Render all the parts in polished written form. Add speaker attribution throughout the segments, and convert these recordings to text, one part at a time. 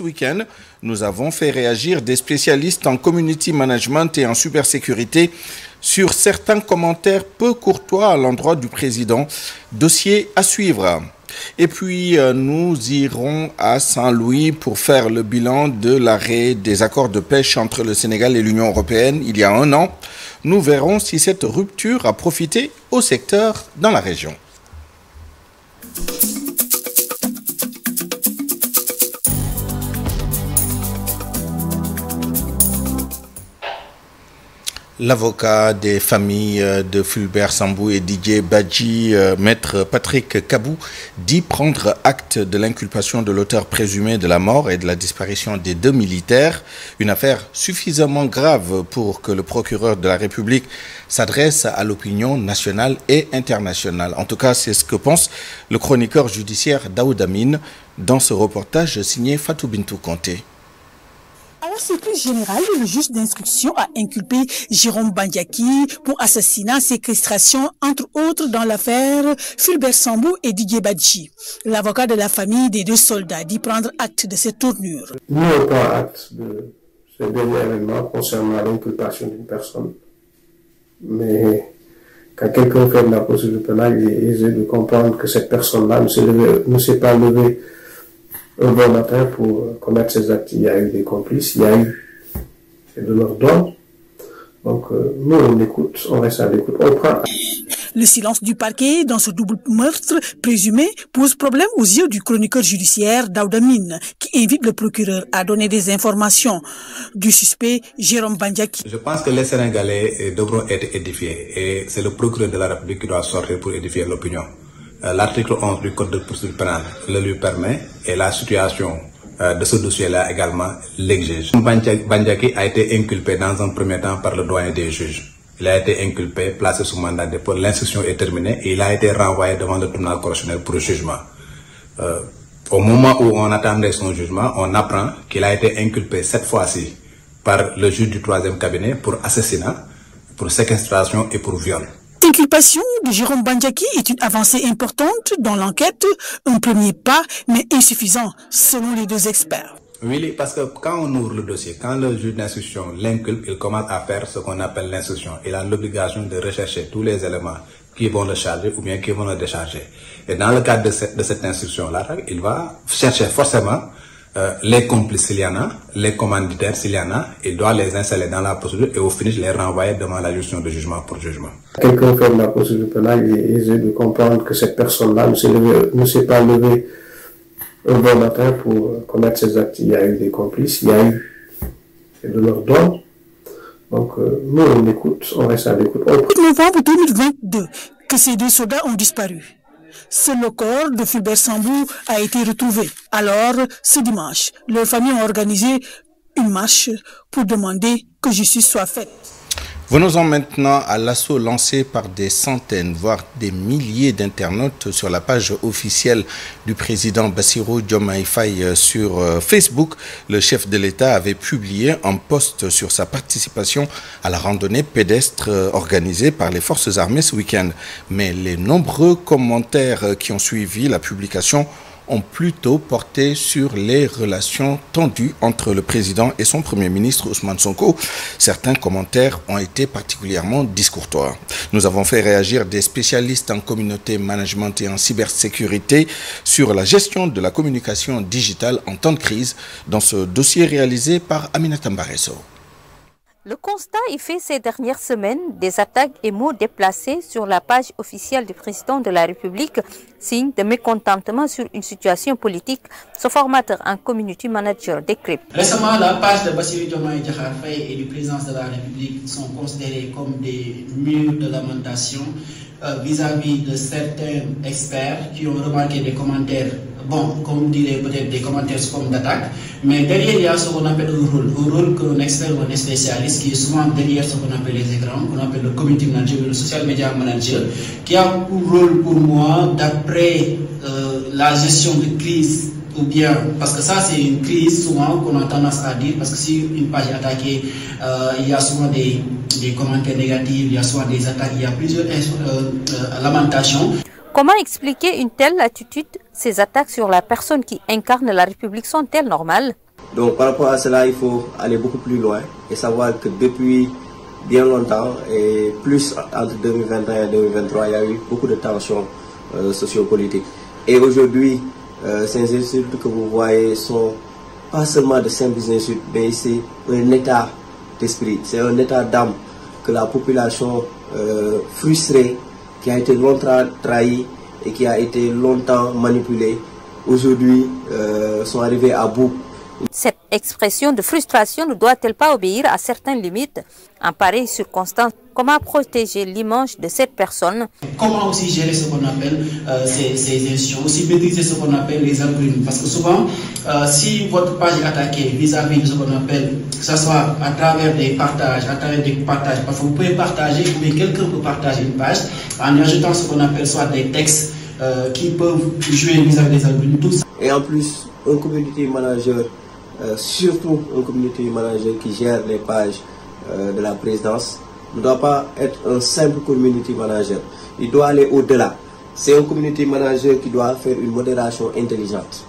Speaker 1: week-end, nous avons fait réagir des spécialistes en community management et en cybersécurité sur certains commentaires peu courtois à l'endroit du président. Dossier à suivre. Et puis, nous irons à Saint-Louis pour faire le bilan de l'arrêt des accords de pêche entre le Sénégal et l'Union européenne il y a 1 an. Nous verrons si cette rupture a profité au secteur dans la région. L'avocat des familles de Fulbert Sambou et Didier Badji, maître Patrick Kabou, dit prendre acte de l'inculpation de l'auteur présumé de la mort et de la disparition des 2 militaires. Une affaire suffisamment grave pour que le procureur de la République s'adresse à l'opinion nationale et internationale. En tout cas, c'est ce que pense le chroniqueur judiciaire Daoud Amine dans ce reportage signé Fatou Bintou Conté.
Speaker 2: À la surprise générale, le juge d'instruction a inculpé Jérôme Bandiaki pour assassinat, séquestration, entre autres dans l'affaire Fulbert Sambou et Didier Badji. L'avocat de la famille des 2 soldats dit prendre acte de cette tournure.
Speaker 3: Nous, on prend acte de ce dernier événement concernant l'inculpation d'une personne. Mais quand quelqu'un fait de la procédure pénale, il est aisé de comprendre que cette personne-là ne s'est pas levée un bon matin pour commettre ces actes. Il y a eu des complices, il y a eu de leur don. Donc nous on écoute, on reste à l'écoute, on prend.
Speaker 2: Le silence du parquet dans ce double meurtre présumé pose problème aux yeux du chroniqueur judiciaire Daoud Amine, qui invite le procureur à donner des informations du suspect Jérôme Bandiaki.
Speaker 4: Je pense que les Sénégalais devront être édifiés et c'est le procureur de la République qui doit sortir pour édifier l'opinion. L'article 11 du Code de procédure pénale le lui permet et la situation de ce dossier-là également l'exige. Bandiaki a été inculpé dans un premier temps par le doyen des juges. Il a été inculpé, placé sous mandat de dépôt, l'instruction est terminée et il a été renvoyé devant le tribunal correctionnel pour le jugement. Au moment où on attendait son jugement, on apprend qu'il a été inculpé cette fois-ci par le juge du 3e cabinet pour assassinat, pour séquestration et pour viol.
Speaker 2: L'inculpation de Jérôme Bandiaki est une avancée importante dans l'enquête, un premier pas, mais insuffisant selon les 2 experts.
Speaker 4: Oui, parce que quand on ouvre le dossier, quand le juge d'instruction l'inculpe, il commence à faire ce qu'on appelle l'instruction. Il a l'obligation de rechercher tous les éléments qui vont le charger ou bien qui vont le décharger. Et dans le cadre de cette instruction-là, il va chercher forcément les complices s'il y en a, les commanditaires s'il y en a, il doit les installer dans la procédure et au finish les renvoyer devant la juridiction de jugement pour jugement.
Speaker 3: Quelqu'un fait de la procédure pénale, il est aisé de comprendre que cette personne-là ne s'est pas levée un bon matin pour commettre ces actes. Il y a eu des complices, il y a eu de leur don. Donc nous on écoute, on reste à l'écoute.
Speaker 2: Novembre 2022, que ces 2 soldats ont disparu. Seul le corps de Fulbert Sambou a été retrouvé. Alors, ce dimanche, leurs familles ont organisé une marche pour demander que justice soit faite.
Speaker 1: Venons-en maintenant à l'assaut lancé par des centaines, voire des milliers d'internautes sur la page officielle du président Bassirou Diomaye Faye sur Facebook. Le chef de l'État avait publié un post sur sa participation à la randonnée pédestre organisée par les forces armées ce week-end. Mais les nombreux commentaires qui ont suivi la publication ont plutôt porté sur les relations tendues entre le président et son premier ministre Ousmane Sonko. Certains commentaires ont été particulièrement discourtois. Nous avons fait réagir des spécialistes en communauté management et en cybersécurité sur la gestion de la communication digitale en temps de crise dans ce dossier réalisé par Aminata Mbaresso.
Speaker 5: Le constat est fait ces dernières semaines, des attaques et mots déplacés sur la page officielle du président de la République, signe de mécontentement sur une situation politique, ce formateur en community manager décrypte.
Speaker 6: Récemment, la page de Bassirou Diomaye Diakhar Faye et du président de la République sont considérées comme des murs de lamentation vis-à-vis de certains experts qui ont remarqué des commentaires, bon, comme on dirait peut-être des commentaires sous forme d'attaque, mais derrière il y a ce qu'on appelle un rôle qu'un expert ou un spécialiste qui est souvent derrière ce qu'on appelle les écrans, qu'on appelle le community manager, le social media manager, qui a pour rôle pour moi d'après la gestion de crise, ou bien, parce que ça c'est une crise souvent qu'on a tendance à dire, parce que si une page est attaquée, il y a souvent des commentaires négatifs, il y a souvent des attaques, il y a plusieurs lamentations.
Speaker 5: Comment expliquer une telle attitude? Ces attaques sur la personne qui incarne la République sont-elles normales?
Speaker 7: Donc par rapport à cela, il faut aller beaucoup plus loin et savoir que depuis bien longtemps, et plus entre 2021 et 2023, il y a eu beaucoup de tensions sociopolitiques. Et aujourd'hui, ces insultes que vous voyez sont pas seulement de simples insultes, mais c'est un état d'esprit, c'est un état d'âme que la population frustrée, qui a été longtemps trahie et qui a été longtemps manipulée, aujourd'hui sont arrivés à bout.
Speaker 5: Cette expression de frustration ne doit-elle pas obéir à certaines limites? En pareille circonstance, comment protéger l'image de cette personne?
Speaker 6: Comment aussi gérer ce qu'on appelle ces insultes, aussi maîtriser ce qu'on appelle les algorithmes? Parce que souvent, si votre page est attaquée vis-à-vis de ce qu'on appelle, que ce soit à travers des partages, parce que vous pouvez partager, ou bien quelqu'un peut partager une page en ajoutant ce qu'on appelle soit des textes qui peuvent jouer vis-à-vis des algorithmes, tout ça.
Speaker 7: Et en plus, un community manager, surtout un community manager qui gère les pages de la présidence, ne doit pas être un simple community manager. Il doit aller au-delà. C'est un community manager qui doit faire une modération intelligente.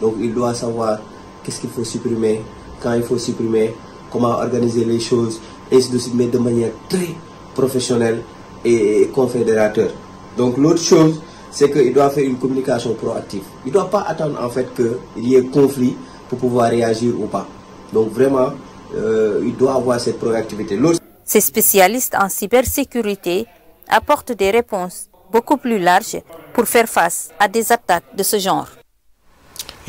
Speaker 7: Donc il doit savoir qu'est-ce qu'il faut supprimer, quand il faut supprimer, comment organiser les choses, et ainsi de suite, mais de manière très professionnelle et confédérateur. Donc l'autre chose, c'est qu'il doit faire une communication proactive. Il ne doit pas attendre en fait qu'il y ait conflit pour pouvoir réagir ou pas. Donc vraiment, il doit avoir cette proactivité.
Speaker 5: Ces spécialistes en cybersécurité apportent des réponses beaucoup plus larges pour faire face à des attaques de ce genre.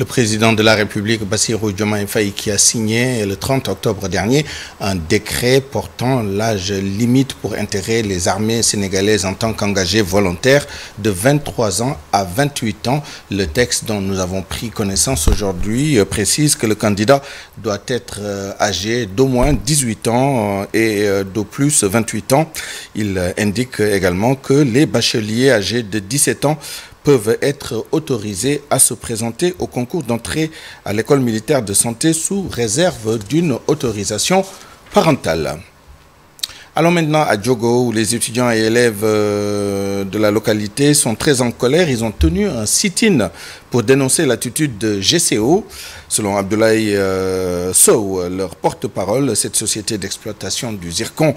Speaker 1: Le président de la République, Bassirou Diomaye Faye, qui a signé le 30 octobre dernier un décret portant l'âge limite pour intégrer les armées sénégalaises en tant qu'engagés volontaires de 23 ans à 28 ans. Le texte dont nous avons pris connaissance aujourd'hui précise que le candidat doit être âgé d'au moins 18 ans et d'au plus 28 ans. Il indique également que les bacheliers âgés de 17 ans peuvent être autorisés à se présenter au concours d'entrée à l'école militaire de santé sous réserve d'une autorisation parentale. Allons maintenant à Diogo, où les étudiants et élèves de la localité sont très en colère. Ils ont tenu un sit-in pour dénoncer l'attitude de GCO. Selon Abdoulaye Sow, leur porte-parole, cette société d'exploitation du zircon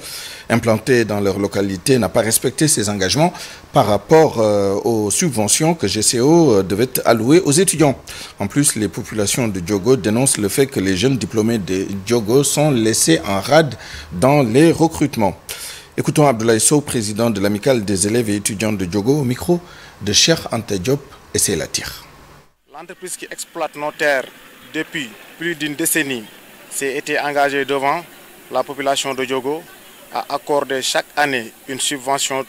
Speaker 1: implantée dans leur localité n'a pas respecté ses engagements par rapport aux subventions que GCO devait allouer aux étudiants. En plus, les populations de Diogo dénoncent le fait que les jeunes diplômés de Diogo sont laissés en rade dans les recrutements. Écoutons Abdoulaye Sow, président de l'amicale des élèves et étudiants de Diogo, au micro de Cheikh Anta Diop et Selatir.
Speaker 8: L'entreprise qui exploite nos terres depuis plus d'une décennie s'est été engagée devant la population de Diogo à accorder chaque année une subvention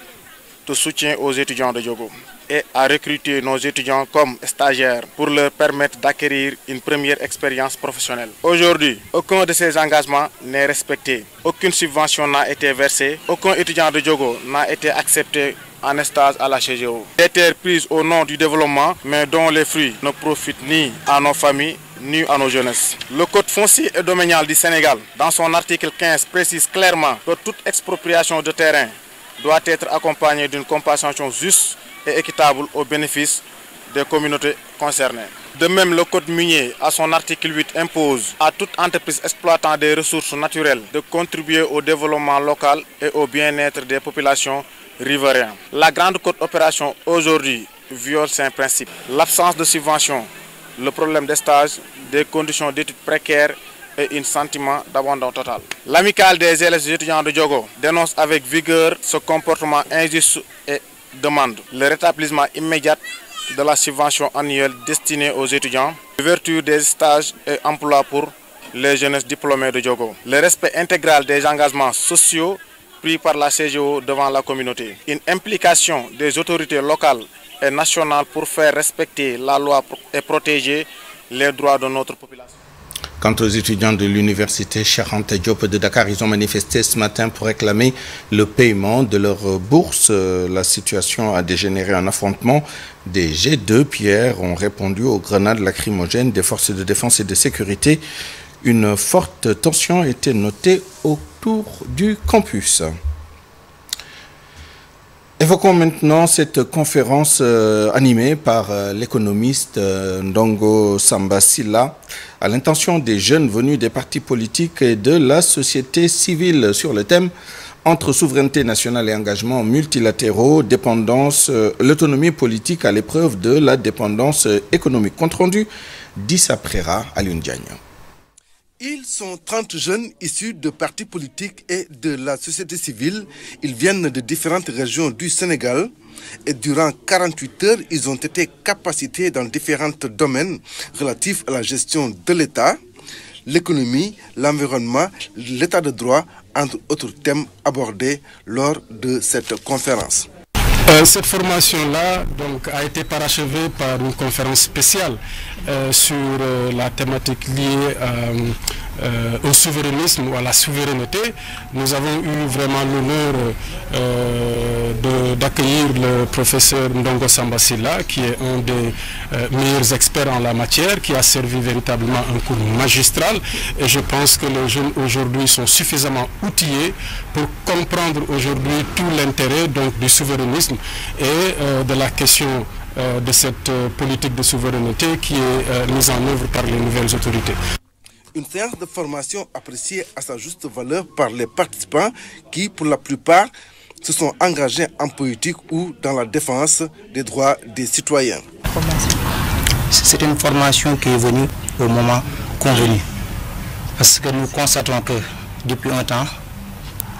Speaker 8: de soutien aux étudiants de Diogo et à recruter nos étudiants comme stagiaires pour leur permettre d'acquérir une première expérience professionnelle. Aujourd'hui, aucun de ces engagements n'est respecté. Aucune subvention n'a été versée. Aucun étudiant de Diogo n'a été accepté en stage à la CGO. Des terres prises au nom du développement, mais dont les fruits ne profitent ni à nos familles, ni à nos jeunesses. Le Code foncier et domanial du Sénégal, dans son article 15, précise clairement que toute expropriation de terrain doit être accompagnée d'une compensation juste et équitable au bénéfice des communautés concernées. De même, le Code minier, à son article 8, impose à toute entreprise exploitant des ressources naturelles de contribuer au développement local et au bien-être des populations riveraines. La grande côte opération aujourd'hui viole ces principes. L'absence de subvention, le problème des stages, des conditions d'études précaires et un sentiment d'abandon total. L'amicale des élèves et étudiants de Diogo dénonce avec vigueur ce comportement injuste et demande le rétablissement immédiat de la subvention annuelle destinée aux étudiants, l'ouverture des stages et emplois pour les jeunes diplômés de Diogo, le respect intégral des engagements sociaux pris par la CGO devant la communauté, une implication des autorités locales et nationales pour faire respecter la loi et protéger les droits de notre population.
Speaker 1: Quant aux étudiants de l'université Cheikh Anta Diop de Dakar, ils ont manifesté ce matin pour réclamer le paiement de leur bourse. La situation a dégénéré en affrontement. Des jets de pierre ont répondu aux grenades lacrymogènes des forces de défense et de sécurité. Une forte tension était notée autour du campus. Évoquons maintenant cette conférence animée par l'économiste Ndongo Samba Sylla à l'intention des jeunes venus des partis politiques et de la société civile sur le thème entre souveraineté nationale et engagements multilatéraux, dépendance, l'autonomie politique à l'épreuve de la dépendance économique. Compte rendu d'Issa Prera à Diagne.
Speaker 9: Ils sont 30 jeunes issus de partis politiques et de la société civile. Ils viennent de différentes régions du Sénégal et durant 48 heures, ils ont été capacités dans différents domaines relatifs à la gestion de l'État, l'économie, l'environnement, l'état de droit, entre autres thèmes abordés lors de cette conférence.
Speaker 10: Cette formation-là a été parachevée par une conférence spéciale sur la thématique liée au souverainisme ou à la souveraineté. Nous avons eu vraiment l'honneur d'accueillir le professeur Ndongo Samba Sylla, qui est un des meilleurs experts en la matière, qui a servi véritablement un cours magistral. Et je pense que les jeunes aujourd'hui sont suffisamment outillés pour comprendre aujourd'hui tout l'intérêt du souverainisme et de la question de cette politique de souveraineté qui est mise en œuvre par les nouvelles autorités.
Speaker 9: Une séance de formation appréciée à sa juste valeur par les participants qui, pour la plupart, se sont engagés en politique ou dans la défense des droits des citoyens.
Speaker 11: C'est une formation qui est venue au moment convenu. Parce que nous constatons que depuis un temps,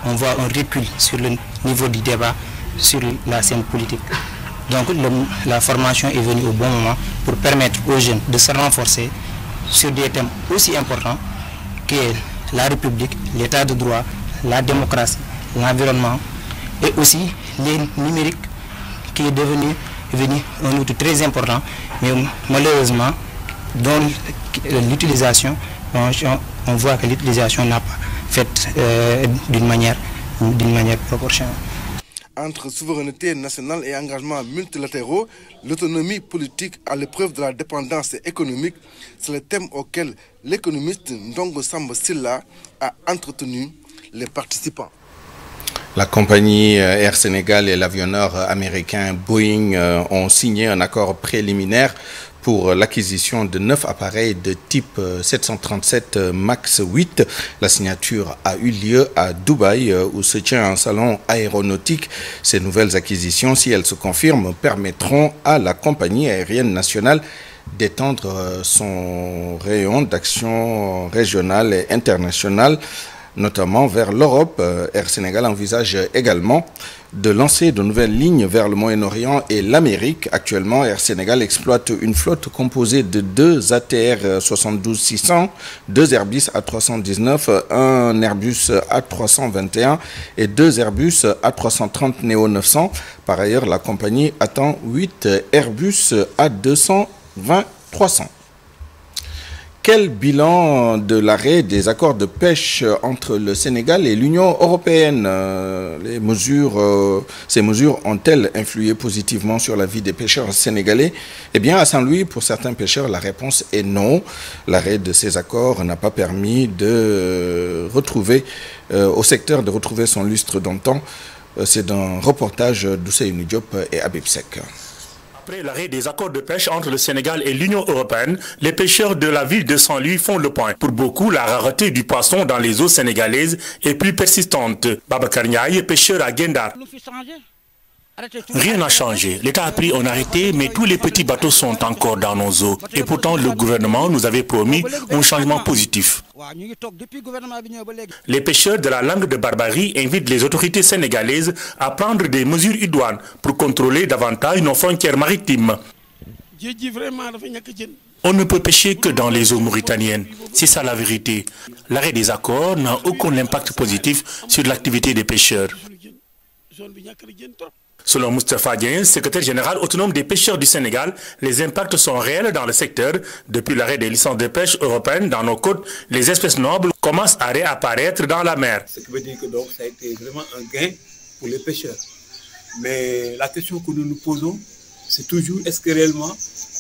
Speaker 11: on voit un recul sur le niveau du débat sur la scène politique. Donc la formation est venue au bon moment pour permettre aux jeunes de se renforcer sur des thèmes aussi importants que la République, l'état de droit, la démocratie, l'environnement et aussi les numériques qui est devenu un outil très important, mais malheureusement, dont l'utilisation, on voit que l'utilisation n'a pas fait d'une manière proportionnelle.
Speaker 9: Entre souveraineté nationale et engagements multilatéraux, l'autonomie politique à l'épreuve de la dépendance économique, c'est le thème auquel l'économiste Ndongo Samba Sylla a entretenu les participants.
Speaker 1: La compagnie Air Sénégal et l'avionneur américain Boeing ont signé un accord préliminaire pour l'acquisition de 9 appareils de type 737 MAX 8. La signature a eu lieu à Dubaï où se tient un salon aéronautique. Ces nouvelles acquisitions, si elles se confirment, permettront à la compagnie aérienne nationale d'étendre son rayon d'action régionale et internationale, notamment vers l'Europe. Air Sénégal envisage également de lancer de nouvelles lignes vers le Moyen-Orient et l'Amérique. Actuellement, Air Sénégal exploite une flotte composée de 2 ATR 72-600, 2 Airbus A319, un Airbus A321 et 2 Airbus A330 Neo 900. Par ailleurs, la compagnie attend 8 Airbus A220-300. Quel bilan de l'arrêt des accords de pêche entre le Sénégal et l'Union européenne? Ces mesures ont-elles influé positivement sur la vie des pêcheurs sénégalais? Eh bien, à Saint-Louis, pour certains pêcheurs, la réponse est non. L'arrêt de ces accords n'a pas permis de retrouver, au secteur de retrouver son lustre d'antan. C'est un reportage d'Ousseïnou Diop et Habib Sek.
Speaker 12: Après l'arrêt des accords de pêche entre le Sénégal et l'Union européenne, les pêcheurs de la ville de Saint-Louis font le point. Pour beaucoup, la rareté du poisson dans les eaux sénégalaises est plus persistante. Babacar Ndiaye, pêcheur à Gendar. Rien n'a changé. L'État a pris un arrêté, mais tous les petits bateaux sont encore dans nos eaux. Et pourtant, le gouvernement nous avait promis un changement positif. Les pêcheurs de la langue de Barbarie invitent les autorités sénégalaises à prendre des mesures idoines pour contrôler davantage nos frontières maritimes. On ne peut pêcher que dans les eaux mauritaniennes. C'est ça la vérité. L'arrêt des accords n'a aucun impact positif sur l'activité des pêcheurs. Selon Moustapha Dieng, secrétaire général autonome des pêcheurs du Sénégal, les impacts sont réels dans le secteur. Depuis l'arrêt des licences de pêche européennes dans nos côtes, les espèces nobles commencent à réapparaître dans la mer.
Speaker 13: Ce qui veut dire que donc, ça a été vraiment un gain pour les pêcheurs. Mais la question que nous nous posons, c'est toujours est-ce que réellement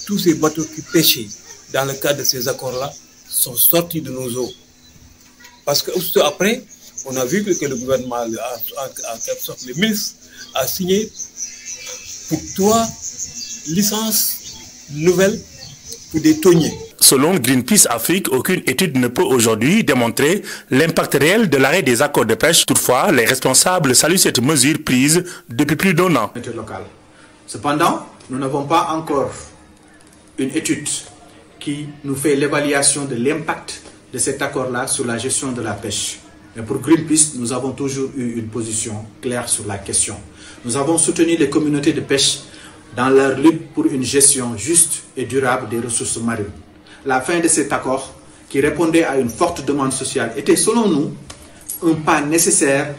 Speaker 13: tous ces bateaux qui pêchaient dans le cadre de ces accords-là sont sortis de nos eaux? Parce que après, On a vu que le gouvernement, en quelque sorte, le ministre a signé pour 3 licences nouvelles pour des thoniers.
Speaker 12: Selon Greenpeace Afrique, aucune étude ne peut aujourd'hui démontrer l'impact réel de l'arrêt des accords de pêche. Toutefois, les responsables saluent cette mesure prise depuis plus d'1 an.
Speaker 14: Cependant, nous n'avons pas encore une étude qui nous fait l'évaluation de l'impact de cet accord-là sur la gestion de la pêche. Mais pour Greenpeace, nous avons toujours eu une position claire sur la question. Nous avons soutenu les communautés de pêche dans leur lutte pour une gestion juste et durable des ressources marines. La fin de cet accord, qui répondait à une forte demande sociale, était selon nous un pas nécessaire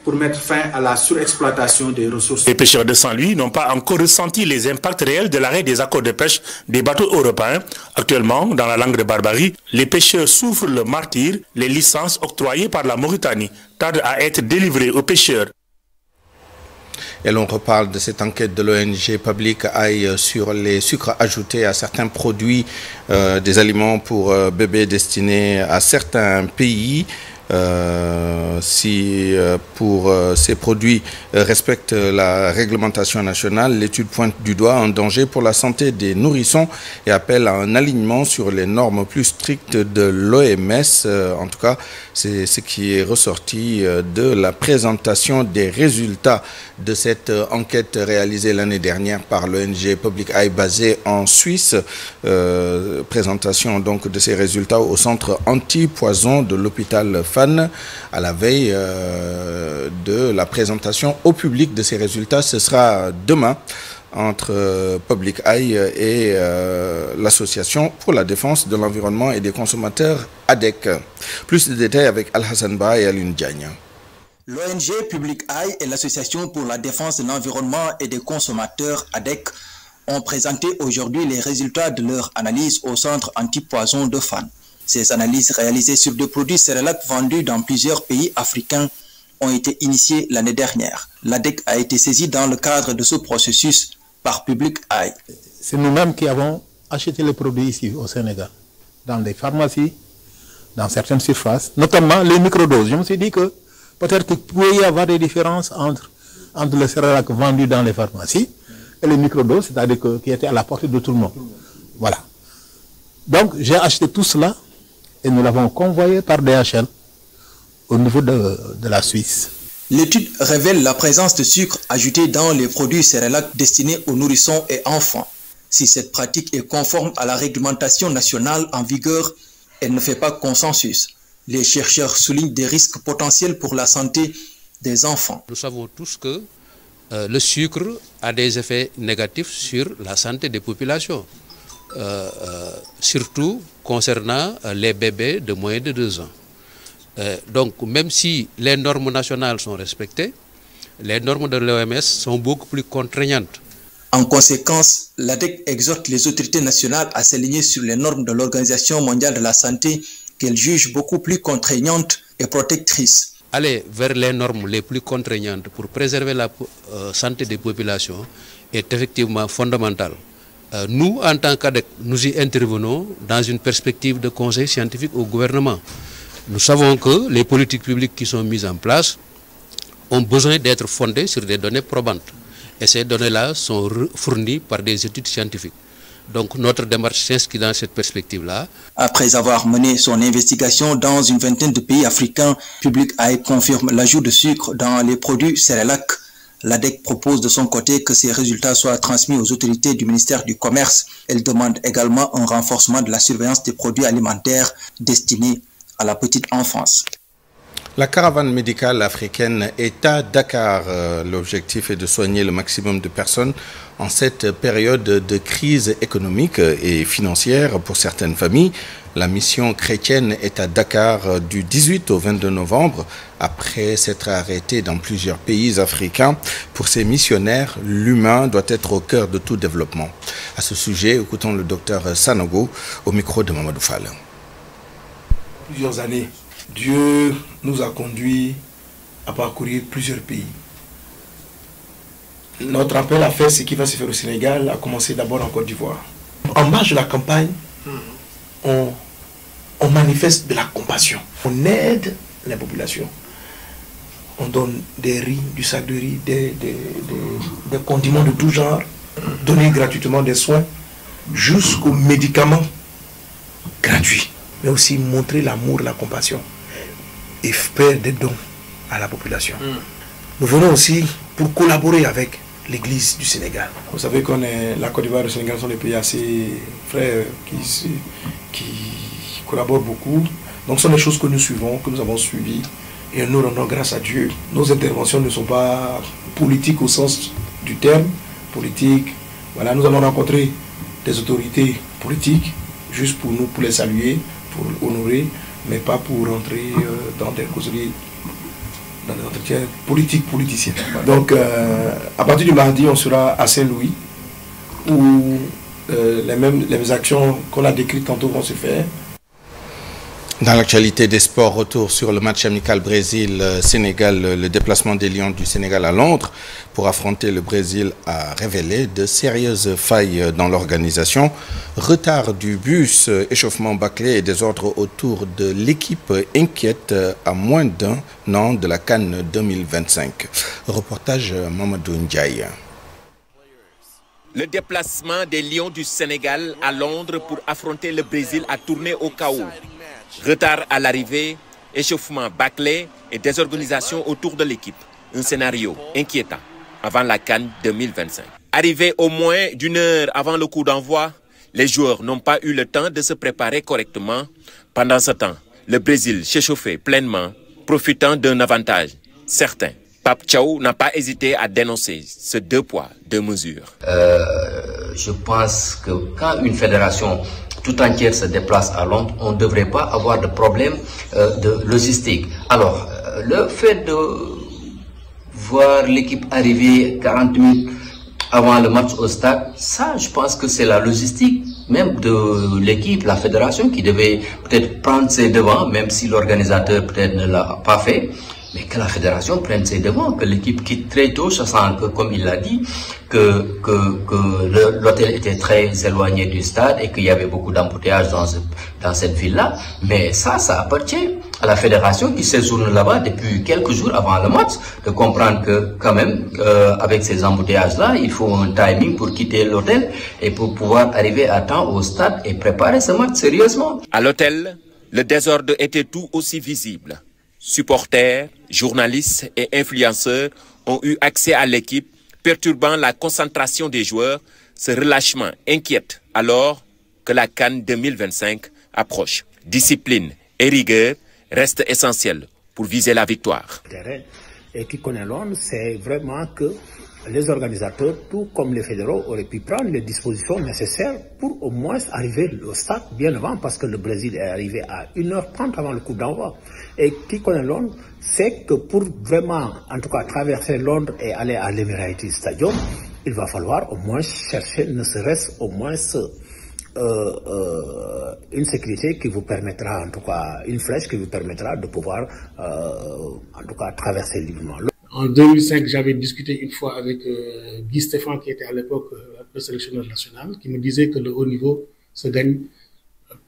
Speaker 14: pour mettre fin à la surexploitation des ressources.
Speaker 12: Les pêcheurs de Saint-Louis n'ont pas encore ressenti les impacts réels de l'arrêt des accords de pêche des bateaux européens. Actuellement, dans la langue de Barbarie, les pêcheurs souffrent le martyre. Les licences octroyées par la Mauritanie tardent à être délivrées aux pêcheurs.
Speaker 1: Et l'on reparle de cette enquête de l'ONG Public Eye sur les sucres ajoutés à certains produits, des aliments pour bébés destinés à certains pays. Si pour ces produits respectent la réglementation nationale, l'étude pointe du doigt un danger pour la santé des nourrissons et appelle à un alignement sur les normes plus strictes de l'OMS. En tout cas, c'est ce qui est ressorti de la présentation des résultats de cette enquête réalisée l'année dernière par l'ONG Public Eye basée en Suisse. Présentation donc de ces résultats au centre anti-poison de l'hôpital Fann à la veille de la présentation au public de ces résultats. Ce sera demain entre Public Eye et l'Association pour la défense de l'environnement et des consommateurs ADEC. Plus de détails avec Al-Hassan Ba et Alun Diagne.
Speaker 15: L'ONG Public Eye et l'Association pour la défense de l'environnement et des consommateurs ADEC ont présenté aujourd'hui les résultats de leur analyse au centre anti-poison de Fann. Ces analyses réalisées sur des produits céréales vendus dans plusieurs pays africains ont été initiées l'année dernière. L'ADEC a été saisie dans le cadre de ce processus par Public Eye.
Speaker 16: C'est nous-mêmes qui avons acheté les produits ici au Sénégal, dans les pharmacies, dans certaines surfaces, notamment les microdoses. Je me suis dit que peut-être qu'il pouvait y avoir des différences entre le céréales vendu dans les pharmacies et les microdoses, c'est-à-dire qui étaient à la portée de tout le monde. Voilà. Donc j'ai acheté tout cela et nous l'avons convoyé par DHL au niveau de la Suisse.
Speaker 15: L'étude révèle la présence de sucre ajouté dans les produits céréales destinés aux nourrissons et enfants. Si cette pratique est conforme à la réglementation nationale en vigueur, elle ne fait pas consensus. Les chercheurs soulignent des risques potentiels pour la santé des enfants.
Speaker 17: Nous savons tous que le sucre a des effets négatifs sur la santé des populations. Surtout concernant les bébés de moins de 2 ans. Donc même si les normes nationales sont respectées, les normes de l'OMS sont beaucoup plus contraignantes.
Speaker 15: En conséquence, l'ADEC exhorte les autorités nationales à s'aligner sur les normes de l'Organisation mondiale de la santé qu'elle juge beaucoup plus contraignantes et protectrices.
Speaker 17: Aller vers les normes les plus contraignantes pour préserver la santé des populations est effectivement fondamental. Nous, en tant qu'ADEC, nous y intervenons dans une perspective de conseil scientifique au gouvernement. Nous savons que les politiques publiques qui sont mises en place ont besoin d'être fondées sur des données probantes. Et ces données-là sont fournies par des études scientifiques. Donc notre démarche s'inscrit dans cette perspective-là.
Speaker 15: Après avoir mené son investigation dans une vingtaine de pays africains, Public Eye confirme l'ajout de sucre dans les produits céréales. L'ADEC propose de son côté que ces résultats soient transmis aux autorités du ministère du Commerce. Elle demande également un renforcement de la surveillance des produits alimentaires destinés à la petite enfance.
Speaker 1: La caravane médicale africaine est à Dakar. L'objectif est de soigner le maximum de personnes en cette période de crise économique et financière pour certaines familles. La mission chrétienne est à Dakar du 18 au 22 novembre. Après s'être arrêtée dans plusieurs pays africains, pour ces missionnaires, l'humain doit être au cœur de tout développement. À ce sujet, écoutons le docteur Sanogo au micro de Mamadou Fall.
Speaker 18: Plusieurs années, Dieu nous a conduits à parcourir plusieurs pays. Notre appel à faire ce qui va se faire au Sénégal a commencé d'abord en Côte d'Ivoire. En marge de la campagne, on manifeste de la compassion. On aide les populations. On donne des riz, du sac de riz, des condiments de tout genre, donner gratuitement des soins, jusqu'aux médicaments gratuits, mais aussi montrer l'amour, la compassion et faire des dons à la population. Nous venons aussi pour collaborer avec l'Église du Sénégal. Vous savez que la Côte d'Ivoire et le Sénégal sont des pays assez frères qui collaborent beaucoup. Donc ce sont des choses que nous suivons, que nous avons suivies. Et nous rendons grâce à Dieu. Nos interventions ne sont pas politiques au sens du terme. Politique, voilà, nous allons rencontrer des autorités politiques, juste pour nous, pour les saluer, pour honorer, mais pas pour rentrer dans des causeries, dans des entretiens politiciens. Donc, à partir du mardi, on sera à Saint-Louis, où les mêmes actions qu'on a décrites tantôt vont se faire.
Speaker 1: Dans l'actualité des sports, retour sur le match amical Brésil-Sénégal. Le déplacement des Lions du Sénégal à Londres pour affronter le Brésil a révélé de sérieuses failles dans l'organisation. Retard du bus, échauffement bâclé et désordre autour de l'équipe inquiète à moins d'un an de la CAN 2025. Reportage Mamadou Ndiaye.
Speaker 19: Le déplacement des Lions du Sénégal à Londres pour affronter le Brésil a tourné au chaos. Retard à l'arrivée, échauffement bâclé et désorganisation autour de l'équipe. Un scénario inquiétant avant la CAN 2025. Arrivé au moins d'une heure avant le coup d'envoi, les joueurs n'ont pas eu le temps de se préparer correctement. Pendant ce temps, le Brésil s'échauffait pleinement, profitant d'un avantage certain. Pape Thiaw n'a pas hésité à dénoncer ce 2 poids, 2 mesures.
Speaker 20: Je pense que quand une fédération tout entière se déplace à Londres, on ne devrait pas avoir de problème de logistique. Alors, le fait de voir l'équipe arriver 40 minutes avant le match au stade, ça, je pense que c'est la logistique même de l'équipe, la fédération, qui devait peut-être prendre ses devants, même si l'organisateur peut-être ne l'a pas fait. Mais que la fédération prenne ses devants, que l'équipe quitte très tôt, sachant que, comme il l'a dit, que l'hôtel était très éloigné du stade et qu'il y avait beaucoup d'embouteillages dans cette ville-là. Mais ça appartient à la fédération qui séjourne là-bas depuis quelques jours avant le match, de comprendre que, quand même, avec ces embouteillages-là, il faut un timing pour quitter l'hôtel et pour pouvoir arriver à temps au stade et préparer ce match sérieusement.
Speaker 19: À l'hôtel, le désordre était tout aussi visible. Supporters, journalistes et influenceurs ont eu accès à l'équipe, perturbant la concentration des joueurs. Ce relâchement inquiète alors que la CAN 2025 approche. Discipline et rigueur restent essentielles pour viser la victoire.
Speaker 21: Et qui connaît Londres, c'est vraiment que les organisateurs, tout comme les fédéraux, auraient pu prendre les dispositions nécessaires pour au moins arriver au stade bien avant, parce que le Brésil est arrivé à 1h30 avant le coup d'envoi. Et qui connaît Londres, c'est que pour vraiment, en tout cas, traverser Londres et aller à l'Emirates Stadium, il va falloir au moins chercher, ne serait-ce au moins une sécurité qui vous permettra, en tout cas, une flèche qui vous permettra de pouvoir, en tout cas, traverser librement.
Speaker 22: En 2005, j'avais discuté une fois avec Guy Stéphane, qui était à l'époque le sélectionneur national, qui me disait que le haut niveau se gagne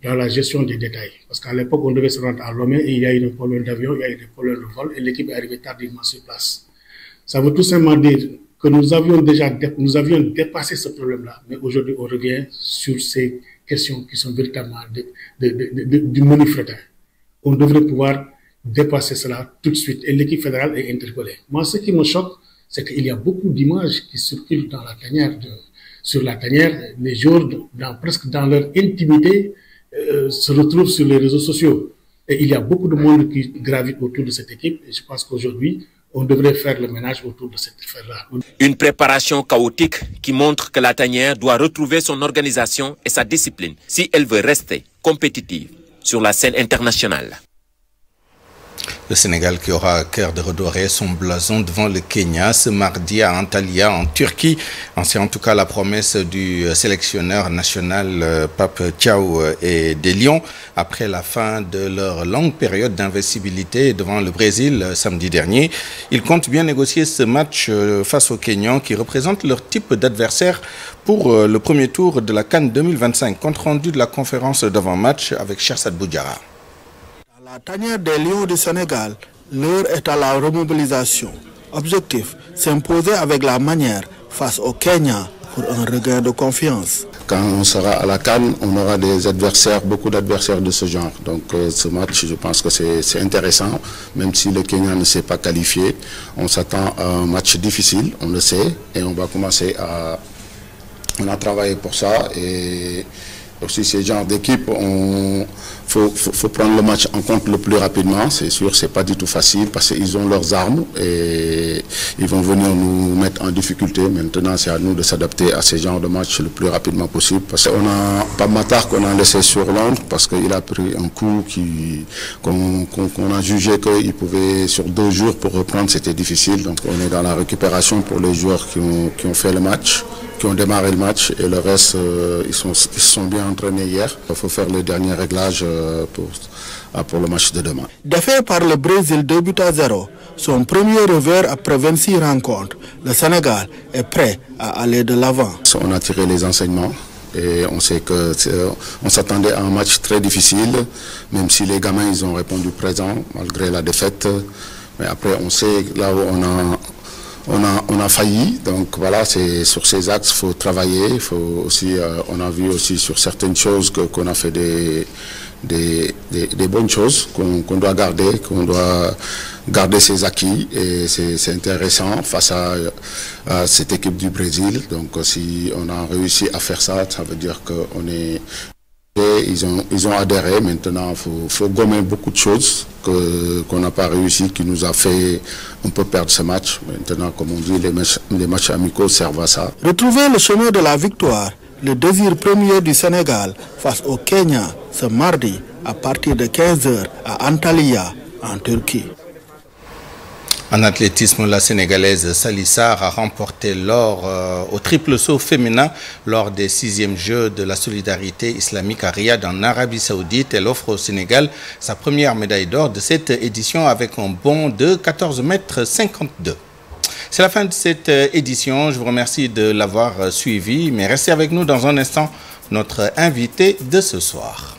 Speaker 22: dans la gestion des détails. Parce qu'à l'époque, on devait se rendre à Lomé et il y a eu des problèmes d'avion, il y a eu des problèmes de vol et l'équipe est arrivée tardivement sur place. Ça veut tout simplement dire que nous avions dépassé ce problème-là, mais aujourd'hui, on revient sur ces questions qui sont véritablement du menu fretin. On devrait pouvoir dépasser cela tout de suite et l'équipe fédérale est interpellée. Moi, ce qui me choque, c'est qu'il y a beaucoup d'images qui circulent dans la tanière, sur la tanière. Les joueurs, presque dans leur intimité, se retrouvent sur les réseaux sociaux. Et il y a beaucoup de monde qui gravite autour de cette équipe et je pense qu'aujourd'hui, on devrait faire le ménage autour de cette affaire-là.
Speaker 19: Une préparation chaotique qui montre que la tanière doit retrouver son organisation et sa discipline si elle veut rester compétitive sur la scène internationale.
Speaker 1: Le Sénégal qui aura à cœur de redorer son blason devant le Kenya ce mardi à Antalya en Turquie. C'est en tout cas la promesse du sélectionneur national Pape Thiaw et des Lions après la fin de leur longue période d'invincibilité devant le Brésil samedi dernier. Ils comptent bien négocier ce match face aux Kenyans qui représentent leur type d'adversaire pour le premier tour de la CAN 2025. Compte rendu de la conférence d'avant-match avec Chersad Boudjara.
Speaker 9: La tanière des Lions du Sénégal, l'heure est à la remobilisation. Objectif, s'imposer avec la manière face au Kenya pour un regain de confiance.
Speaker 3: Quand on sera à la CAN, on aura des adversaires, beaucoup d'adversaires de ce genre. Donc ce match, je pense que c'est intéressant, même si le Kenya ne s'est pas qualifié. On s'attend à un match difficile, on le sait, et on va commencer à... On a travaillé pour ça, et aussi ces genres d'équipe, il faut prendre le match en compte le plus rapidement. C'est sûr, c'est pas du tout facile parce qu'ils ont leurs armes et ils vont venir nous mettre en difficulté. Maintenant, c'est à nous de s'adapter à ces genres de matchs le plus rapidement possible. Parce qu'on a pas Matar qu'on a laissé sur Londres parce qu'il a pris un coup qu'on a jugé qu'il pouvait sur 2 jours pour reprendre, c'était difficile. Donc on est dans la récupération pour les joueurs qui ont fait le match, qui ont démarré le match, et le reste, ils se sont bien entraînés hier. Il faut faire les derniers réglages pour le match de demain.
Speaker 9: Défait par le Brésil 2-0, son premier revers après 26 rencontres, le Sénégal est prêt à aller de l'avant.
Speaker 3: On a tiré les enseignements et on sait qu'on s'attendait à un match très difficile, même si les gamins ils ont répondu présent malgré la défaite. Mais après, on sait là où on a failli, donc voilà, c'est sur ces axes qu'il faut travailler. Il faut aussi, on a vu aussi sur certaines choses qu'on a fait des bonnes choses qu'on doit garder ses acquis, et c'est intéressant face à cette équipe du Brésil. Donc si on a réussi à faire ça, ça veut dire qu'on est... Ils ont adhéré. Maintenant, il faut gommer beaucoup de choses qu'on n'a pas réussi, qui nous a fait un peu perdre ce match. Maintenant, comme on dit, les matchs amicaux servent à ça.
Speaker 9: Retrouver le chemin de la victoire, le désir premier du Sénégal face au Kenya ce mardi à partir de 15h à Antalya, en Turquie.
Speaker 1: En athlétisme, la Sénégalaise Sally Sarr a remporté l'or au triple saut féminin lors des 6e Jeux de la solidarité islamique à Riyad en Arabie Saoudite. Elle offre au Sénégal sa première médaille d'or de cette édition avec un bond de 14,52 mètres. C'est la fin de cette édition. Je vous remercie de l'avoir suivi, mais restez avec nous dans un instant, notre invité de ce soir.